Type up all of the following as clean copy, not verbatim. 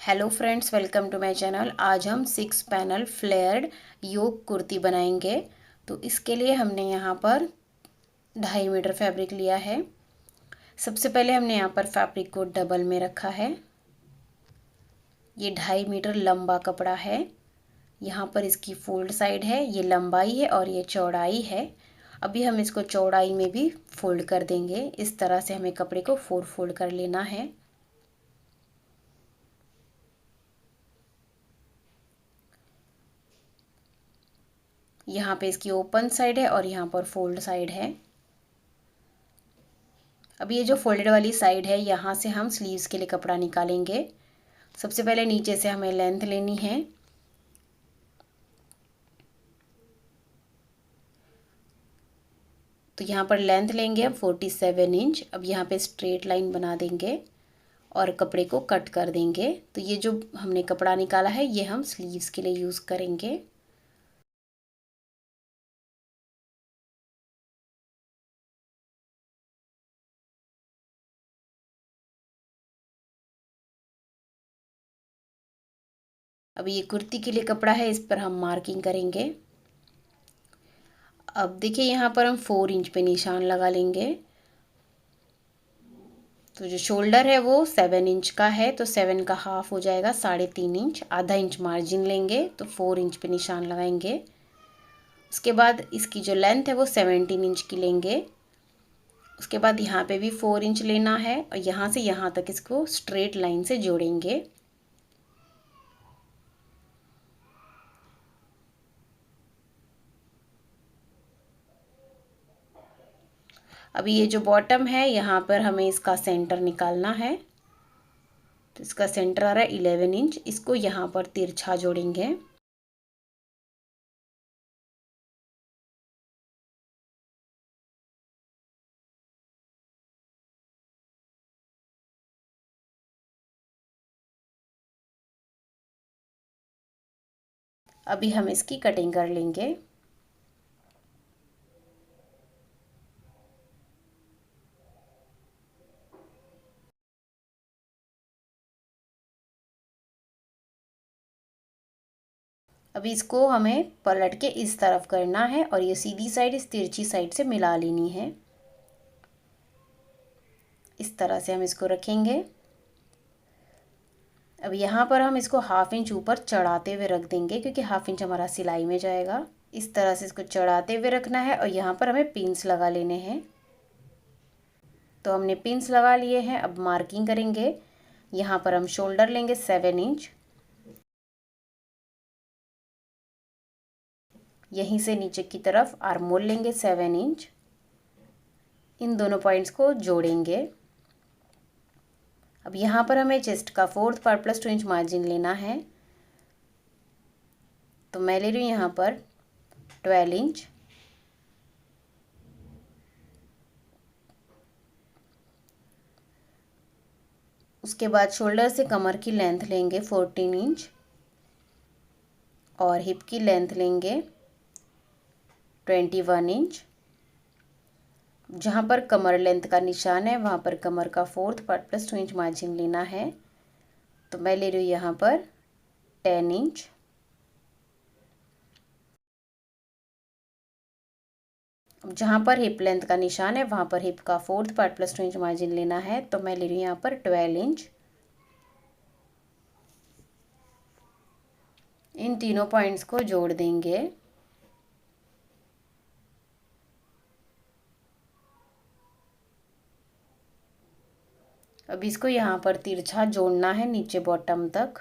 Hello friends, welcome to my channel. आज हम 6 panel flared योक कुर्ती बनाएंगे। तो इसके लिए हमने यहाँ पर 2.5 मीटर फैब्रिक लिया है। सबसे पहले हमने यहाँ पर फैब्रिक को डबल में रखा है। ये 2.5 मीटर लंबा कपड़ा है। यहाँ पर इसकी फोल्ड साइड है, ये लंबाई है और ये चौड़ाई है। अभी हम इसको चौड़ाई में भी फोल्ड कर देंगे। इस तरह से हमें कपड़े को 4 फोल्ड कर लेना है। यहाँ पे इसकी ओपन साइड है और यहाँ पर फोल्ड साइड है। अब ये जो फोल्डेड वाली साइड है, यहाँ से हम स्लीव्स के लिए कपड़ा निकालेंगे। सबसे पहले नीचे से हमें लेंथ लेनी है। तो यहाँ पर लेंथ लेंगे हम 47 इंच। अब यहाँ पे स्ट्रेट लाइन बना देंगे और कपड़े को कट कर देंगे। तो ये जो हमने कपड़ा निकाला है, ये हम स्लीव्स के लिए यूज़ करेंगे। अब ये कुर्ती के लिए कपड़ा है, इस पर हम मार्किंग करेंगे। अब देखिए, यहाँ पर हम 4 इंच पे निशान लगा लेंगे। तो जो शोल्डर है वो 7 इंच का है, तो 7 का हाफ हो जाएगा 3.5 इंच। आधा इंच मार्जिन लेंगे तो 4 इंच पे निशान लगाएंगे। उसके बाद इसकी जो लेंथ है वो 17 इंच की लेंगे। उसके बाद यहाँ पे भी 4 इंच लेना है और यहाँ से यहाँ तक इसको स्ट्रेट लाइन से जोड़ेंगे। अभी ये जो बॉटम है, यहाँ पर हमें इसका सेंटर निकालना है। तो इसका सेंटर आ रहा है 11 इंच। इसको यहाँ पर तिरछा जोड़ेंगे। अभी हम इसकी कटिंग कर लेंगे। अभी इसको हमें पलट के इस तरफ करना है और ये सीधी साइड इस तिरछी साइड से मिला लेनी है। इस तरह से हम इसको रखेंगे। अब यहाँ पर हम इसको हाफ इंच ऊपर चढ़ाते हुए रख देंगे, क्योंकि हाफ इंच हमारा सिलाई में जाएगा। इस तरह से इसको चढ़ाते हुए रखना है और यहाँ पर हमें पिंस लगा लेने हैं। तो हमने पिंस लगा लिए हैं। अब मार्किंग करेंगे। यहाँ पर हम शोल्डर लेंगे 7 इंच। यहीं से नीचे की तरफ आर्म होल लेंगे 7 इंच। इन दोनों पॉइंट्स को जोड़ेंगे। अब यहाँ पर हमें चेस्ट का 4th part plus 2 inch margin लेना है। तो मैं ले रही हूँ यहाँ पर 12 इंच। उसके बाद शोल्डर से कमर की लेंथ लेंगे 14 इंच और हिप की लेंथ लेंगे 21 इंच। जहाँ पर कमर लेंथ का निशान है, वहाँ पर कमर का 4th part plus 2 inch margin लेना है। तो मैं ले रही हूँ यहाँ पर 10 इंच। जहाँ पर हिप लेंथ का निशान है, वहाँ पर हिप का 4th part plus 2 inch margin लेना है। तो मैं ले रही हूँ यहाँ पर 12 इंच। इन तीनों पॉइंट्स को जोड़ देंगे। अब इसको यहाँ पर तिरछा जोड़ना है नीचे बॉटम तक।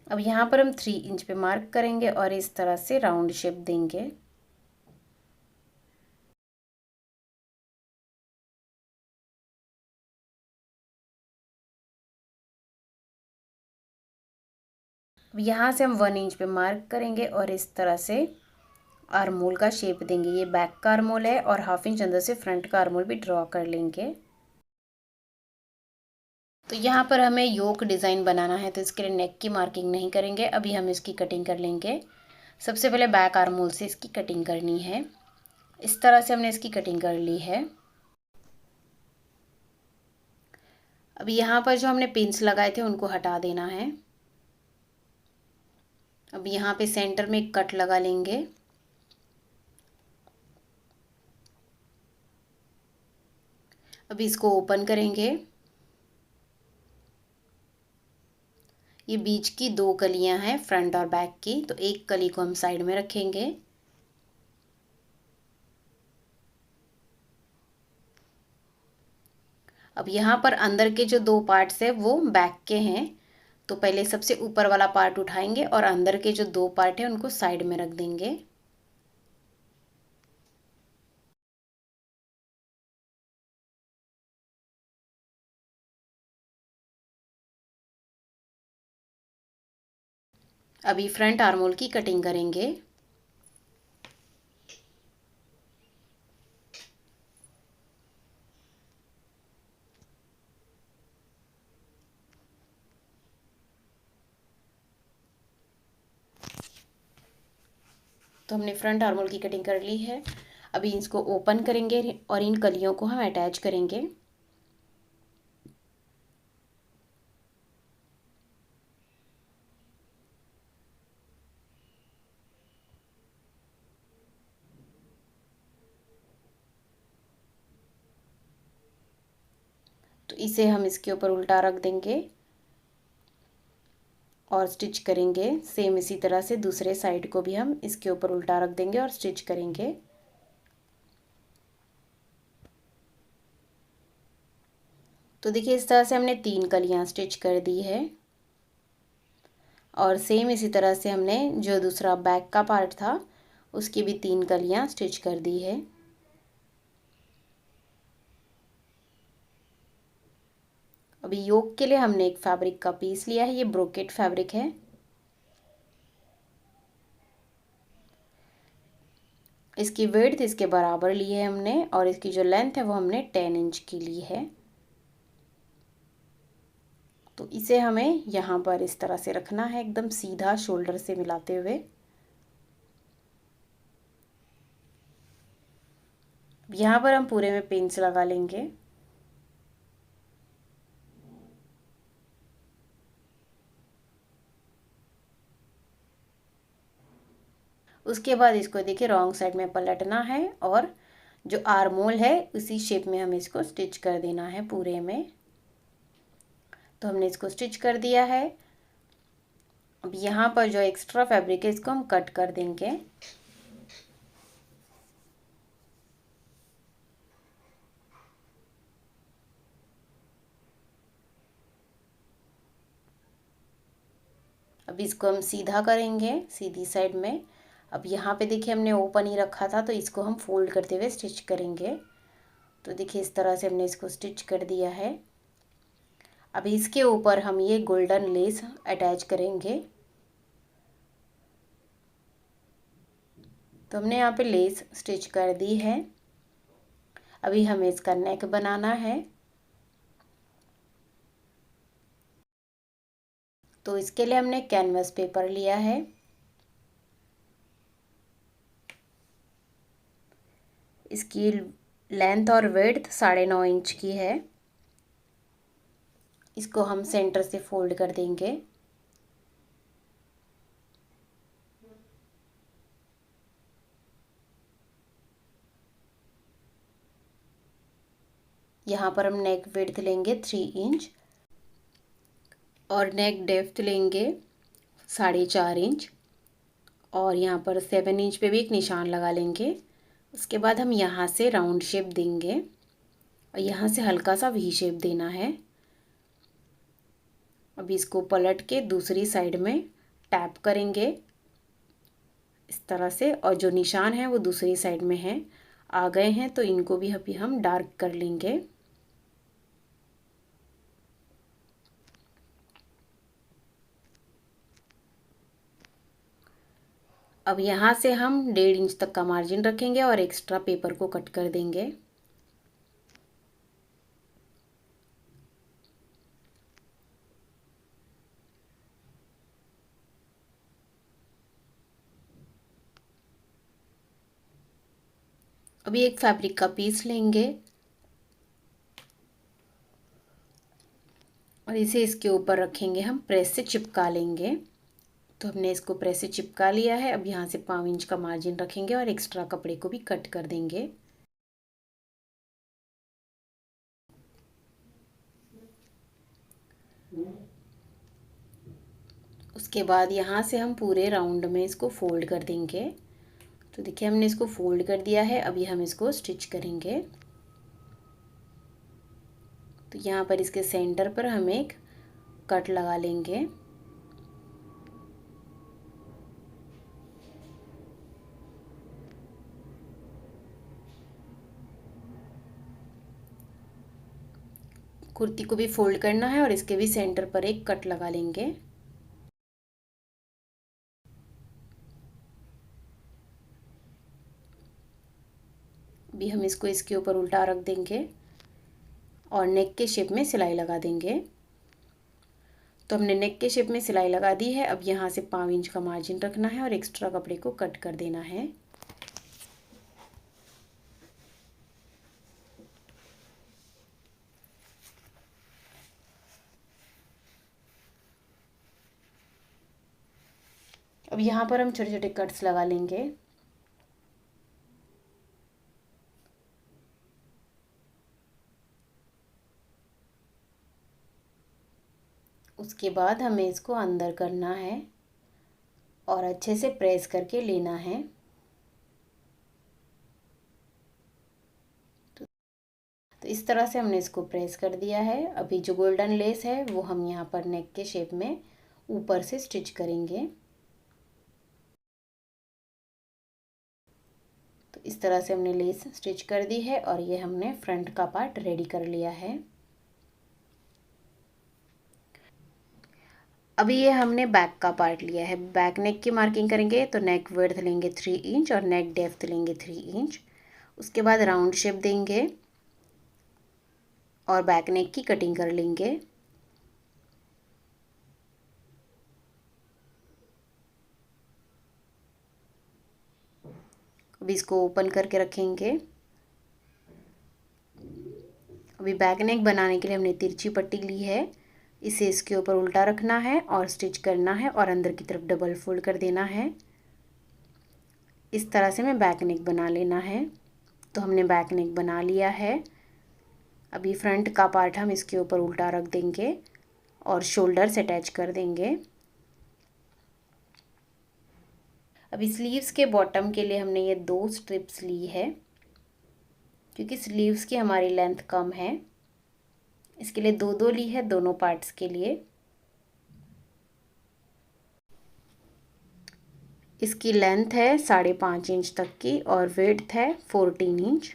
अब यहाँ पर हम 3 इंच पे मार्क करेंगे और इस तरह से राउंड शेप देंगे। अब यहाँ से हम 1 इंच पे मार्क करेंगे और इस तरह से आर्म होल का शेप देंगे। ये बैक का आर्म होल है और हाफ इंच अंदर से फ्रंट का आर्म होल भी ड्रॉ कर लेंगे। तो यहाँ पर हमें योक डिज़ाइन बनाना है, तो इसके लिए नेक की मार्किंग नहीं करेंगे, अभी हम इसकी कटिंग कर लेंगे। सबसे पहले बैक आर्म होल से इसकी कटिंग करनी है। इस तरह से हमने इसकी कटिंग कर ली है। अब यहाँ पर जो हमने पिन्स लगाए थे उनको हटा देना है। अब यहाँ पे सेंटर में एक कट लगा लेंगे। अब इसको ओपन करेंगे। ये बीच की दो कलियां हैं फ्रंट और बैक की, तो एक कली को हम साइड में रखेंगे। अब यहाँ पर अंदर के जो दो पार्ट्स हैं वो बैक के हैं, तो पहले सबसे ऊपर वाला पार्ट उठाएंगे और अंदर के जो दो पार्ट हैं उनको साइड में रख देंगे। अभी फ्रंट आर्म की कटिंग करेंगे। तो हमने फ्रंट आर्म होल की कटिंग कर ली है। अभी इसको ओपन करेंगे और इन कलियों को हम अटैच करेंगे। तो इसे हम इसके ऊपर उल्टा रख देंगे और स्टिच करेंगे। सेम इसी तरह से दूसरे साइड को भी हम इसके ऊपर उल्टा रख देंगे और स्टिच करेंगे। तो देखिए इस तरह से हमने 3 कलियां स्टिच कर दी है और सेम इसी तरह से हमने जो दूसरा बैक का पार्ट था उसकी भी 3 कलियां स्टिच कर दी है। अभी योक के लिए हमने एक फैब्रिक का पीस लिया है, ये ब्रोकेट फैब्रिक है। इसकी विड्थ इसके बराबर ली है हमने और इसकी जो लेंथ है वो हमने 10 इंच की ली है। तो इसे हमें यहाँ पर इस तरह से रखना है, एकदम सीधा शोल्डर से मिलाते हुए। यहाँ पर हम पूरे में पिन्स लगा लेंगे। उसके बाद इसको देखिए रॉन्ग साइड में पलटना है और जो आर्म होल है उसी शेप में हमें इसको स्टिच कर देना है पूरे में। तो हमने इसको स्टिच कर दिया है। अब यहाँ पर जो एक्स्ट्रा फैब्रिक है इसको हम कट कर देंगे। अब इसको हम सीधा करेंगे सीधी साइड में। अब यहाँ पे देखिए हमने ओपन ही रखा था, तो इसको हम फोल्ड करते हुए स्टिच करेंगे। तो देखिए इस तरह से हमने इसको स्टिच कर दिया है। अब इसके ऊपर हम ये गोल्डन लेस अटैच करेंगे। तो हमने यहाँ पे लेस स्टिच कर दी है। अभी हमें इसका नेक बनाना है। तो इसके लिए हमने कैनवस पेपर लिया है। इसकी लेंथ और विड्थ 9.5 इंच की है। इसको हम सेंटर से फोल्ड कर देंगे। यहाँ पर हम नेक विड्थ लेंगे 3 इंच और नेक डेप्थ लेंगे 4.5 इंच और यहाँ पर 7 इंच पे भी एक निशान लगा लेंगे। उसके बाद हम यहाँ से राउंड शेप देंगे और यहाँ से हल्का सा वी शेप देना है। अब इसको पलट के दूसरी साइड में टैप करेंगे इस तरह से, और जो निशान है वो दूसरी साइड में है, आ गए हैं तो इनको भी अभी हम डार्क कर लेंगे। अब यहाँ से हम 1.5 इंच तक का मार्जिन रखेंगे और एक्स्ट्रा पेपर को कट कर देंगे। अभी एक फैब्रिक का पीस लेंगे और इसे इसके ऊपर रखेंगे, हम प्रेस से चिपका लेंगे। तो हमने इसको प्रेस से चिपका लिया है। अब यहाँ से 5 इंच का मार्जिन रखेंगे और एक्स्ट्रा कपड़े को भी कट कर देंगे। उसके बाद यहाँ से हम पूरे राउंड में इसको फोल्ड कर देंगे। तो देखिए हमने इसको फोल्ड कर दिया है। अभी हम इसको स्टिच करेंगे। तो यहाँ पर इसके सेंटर पर हम एक कट लगा लेंगे। कुर्ती को भी फोल्ड करना है और इसके भी सेंटर पर एक कट लगा लेंगे। अभी हम इसको इसके ऊपर उल्टा रख देंगे और नेक के शेप में सिलाई लगा देंगे। तो हमने नेक के शेप में सिलाई लगा दी है। अब यहाँ से 5 इंच का मार्जिन रखना है और एक्स्ट्रा कपड़े को कट कर देना है। अब यहाँ पर हम छोटे छोटे कट्स लगा लेंगे। उसके बाद हमें इसको अंदर करना है और अच्छे से प्रेस करके लेना है। तो इस तरह से हमने इसको प्रेस कर दिया है। अभी जो गोल्डन लेस है वो हम यहाँ पर नेक के शेप में ऊपर से स्टिच करेंगे। तो इस तरह से हमने लेस स्टिच कर दी है और ये हमने फ्रंट का पार्ट रेडी कर लिया है। अभी ये हमने बैक का पार्ट लिया है। बैक नेक की मार्किंग करेंगे तो नेक विड्थ लेंगे 3 इंच और नेक डेप्थ लेंगे 3 इंच। उसके बाद राउंड शेप देंगे और बैक नेक की कटिंग कर लेंगे। अभी इसको ओपन करके रखेंगे। अभी बैक नेक बनाने के लिए हमने तिरछी पट्टी ली है। इसे इसके ऊपर उल्टा रखना है और स्टिच करना है और अंदर की तरफ डबल फोल्ड कर देना है। इस तरह से हमें बैक नेक बना लेना है। तो हमने बैक नेक बना लिया है। अभी फ्रंट का पार्ट हम इसके ऊपर उल्टा रख देंगे और शोल्डर से अटैच कर देंगे। अभी स्लीव्स के बॉटम के लिए हमने ये 2 स्ट्रिप्स ली है क्योंकि स्लीव्स की हमारी लेंथ कम है। इसके लिए 2 ली है दोनों पार्ट्स के लिए। इसकी लेंथ है 5.5 इंच तक की और विड्थ है 14 इंच।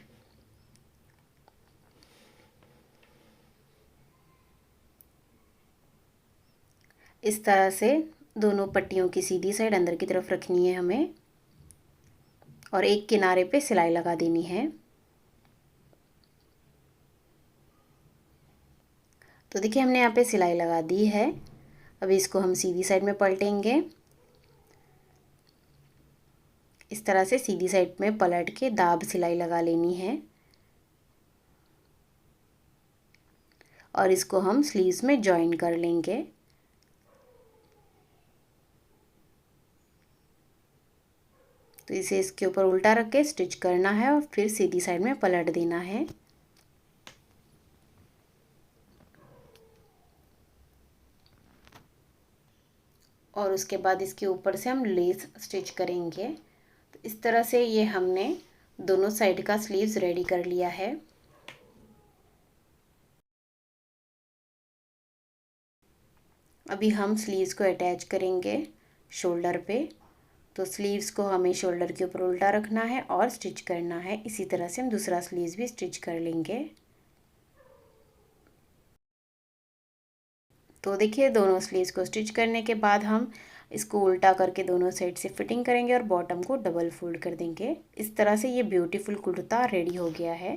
इस तरह से दोनों पट्टियों की सीधी साइड अंदर की तरफ रखनी है हमें और एक किनारे पे सिलाई लगा देनी है। तो देखिए हमने यहाँ पे सिलाई लगा दी है। अभी इसको हम सीधी साइड में पलटेंगे। इस तरह से सीधी साइड में पलट के दाब सिलाई लगा लेनी है और इसको हम स्लीव्स में जॉइन कर लेंगे। तो इसे इसके ऊपर उल्टा रख के स्टिच करना है और फिर सीधी साइड में पलट देना है। और उसके बाद इसके ऊपर से हम लेस स्टिच करेंगे। तो इस तरह से ये हमने दोनों साइड का स्लीव्स रेडी कर लिया है। अभी हम स्लीव्स को अटैच करेंगे शोल्डर पे। तो स्लीव्स को हमें शोल्डर के ऊपर उल्टा रखना है और स्टिच करना है। इसी तरह से हम दूसरा स्लीव्स भी स्टिच कर लेंगे। तो देखिए दोनों स्लीव्स को स्टिच करने के बाद हम इसको उल्टा करके दोनों साइड से फिटिंग करेंगे और बॉटम को डबल फोल्ड कर देंगे। इस तरह से ये ब्यूटीफुल कुर्ता रेडी हो गया है।